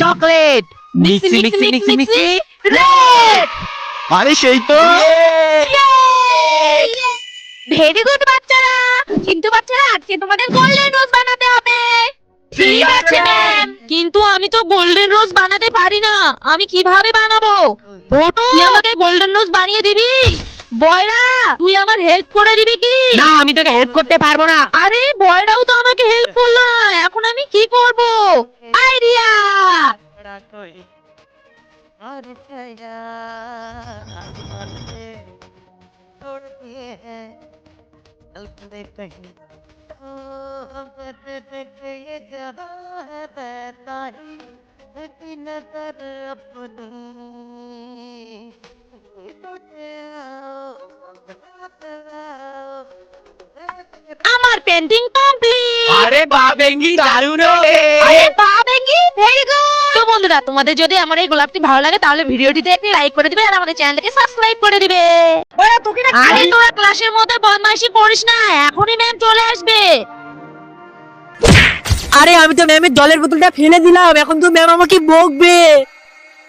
Chocolate mixie mixie mixie mixie red. আরে সেই তো ভেরি গুড বাচ্চারা। কিন্তু বাচ্চারা আজকে তোমাদের গোল্ডেন রোজ বানাতে হবে। ঠিক আছে ম্যাম। কিন্তু আমি তো গোল্ডেন রোজ বানাতে পারি না, আমি কিভাবে বানাবো? ফটো তুই আমাকে গোল্ডেন রোজ বানিয়ে দিবি? বয়রা তুই আমার হেল্প করে দিবি কি? না, আমি তোকে হেল্প করতে পারবো না। আরে বয়রাও তো আমাকে হেল্প করলো না, এখন আমি কি করব? আইডিয়া। আমার পেন্টিং কমপ্লিট। আরে বাহ বেঙ্গি, দারুণ রে। আরে বাহ বেঙ্গি, ভেরি গুড। তো বন্ধুরা, তোমাদের যদি আমার এই গোলাপটি ভালো লাগে তাহলে ভিডিওটিতে একটি লাইক করে দিবে আর আমাদের চ্যানেলটাকে সাবস্ক্রাইব করে দিবে। আরে তোরা ক্লাসের মধ্যে বদমাইশি করিস না, এখনই ম্যাম চলে আসবে। আরে আমি তো ম্যামের জলের বোতলটা ফেলে দিলাম, এখন তো ম্যাম আমাকে বকবে।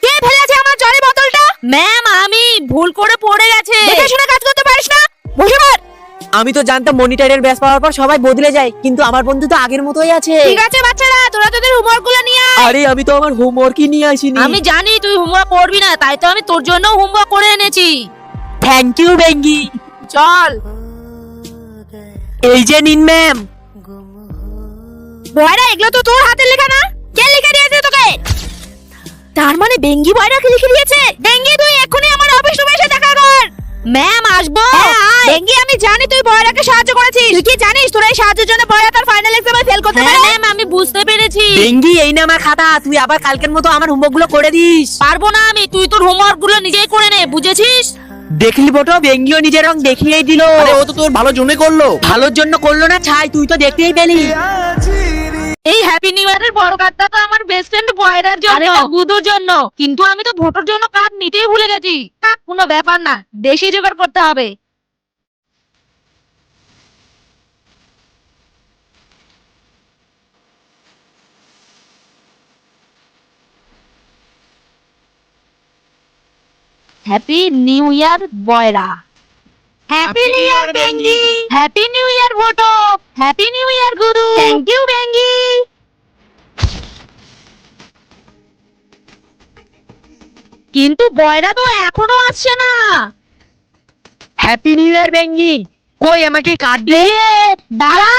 কে ফেলেছে আমার জলের বোতলটা? ম্যাম, আমি ভুল করে পড়ে গেছে। দেখে শুনে কাজ করতে পারিস না? বসে পড়। আমি তো জানতাম মনিটরের ব্যাস পাওয়ার পর সবাই বদলে যায়, কিন্তু আমার বন্ধু তো আগের মতোই আছে। ঠিক আছে বাচ্চারা, তোরা তোদের হোমওয়ার্ক গুলো নিয়ে আয়। আরে আমি তো আমার হোমওয়ার্কই নিয়ে আসিনি। আমি জানি তুই হোমওয়ার্ক করবি না, তাই তো আমি তোর জন্য হোমওয়ার্ক করে এনেছি। থ্যাংক ইউ বেঙ্গি। চল। এই যে নিন ম্যাম। বয়রা, এগুলো তো তোর হাতের লেখা না? কে লিখে দিয়েছে তোকে? তার মানে বেঙ্গি বয়রাকে লিখে দিয়েছে। বেঙ্গি, তুই এক্ষুনি আমার অফিস রুমে এসে দেখা কর। ম্যাম, আসবো? বেঙ্গি, আমি জানি তুই বয়রাকে সাহায্য করেছিস। তুই কি জানিস তোর এই সাহায্যের জন্য বয়রা তার ফাইনাল এক্সামে ফেল করতে পারে? ম্যাম, আমি বুঝতে পেরেছি। বেঙ্গি, এই না আমার খাতা, তুই আবার কালকের মতো আমার হোমওয়ার্ক গুলো করে দিস। পারবো না আমি, তুই তোর হোমওয়ার্ক গুলো নিজেই করে নে, বুঝেছিস? দেখলি বটো, বেঙ্গিও নিজের রং দেখিয়েই দিল। আরে ও তো তোর ভালোর জন্যই করলো। ভালোর জন্য করলো না ছাই, তুই তো দেখতেই পেলি। এই হ্যাপি নিউ ইয়ারের বড় কার্ডটা তো আমার বেস্ট ফ্রেন্ড বয়রার জন্য, গুদুর জন্য। কিন্তু আমি তো ভোটের জন্য কার্ড নিতেই ভুলে গেছি। কোনো ব্যাপার না, দেশি জোগাড় করতে হবে। হ্যাপি নিউ ইয়ার বয়রা। হ্যাপি নিউ ইয়ার বেঙ্গি। হ্যাপি নিউ ইয়ার ভোটো। হ্যাপি নিউ ইয়ার গুরু। থ্যাংক ইউ বেঙ্গি। কিন্তু বয়রা তো এখনো আসছে না। হ্যাপি নিউ ইয়ার বেঙ্গি, কই আমাকে কার্ড দে। দাঁড়া।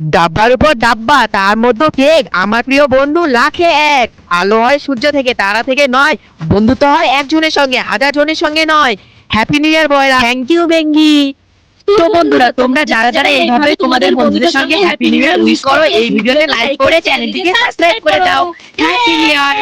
ডাব্বার উপর ডাব্বা, তার মধ্যে কেক। আমার প্রিয় বন্ধু লাখে এক। আলো হয় সূর্য থেকে, তারা থেকে নয়। বন্ধুত্ব হয় একজনের সঙ্গে, হাজার জনের সঙ্গে নয়। হ্যাপি নিউ ইয়ার বয়রা। থ্যাংক ইউ বেঙ্গি। তো বন্ধুরা, তোমরা যারা যারা এইভাবে তোমাদের বন্ধুদের সঙ্গে হ্যাপি নিউ ইয়ার উইশ করো, এই ভিডিওতে লাইক করে চ্যানেলটিকে সাবস্ক্রাইব করে দাও। হ্যাপি নিউ ইয়ার।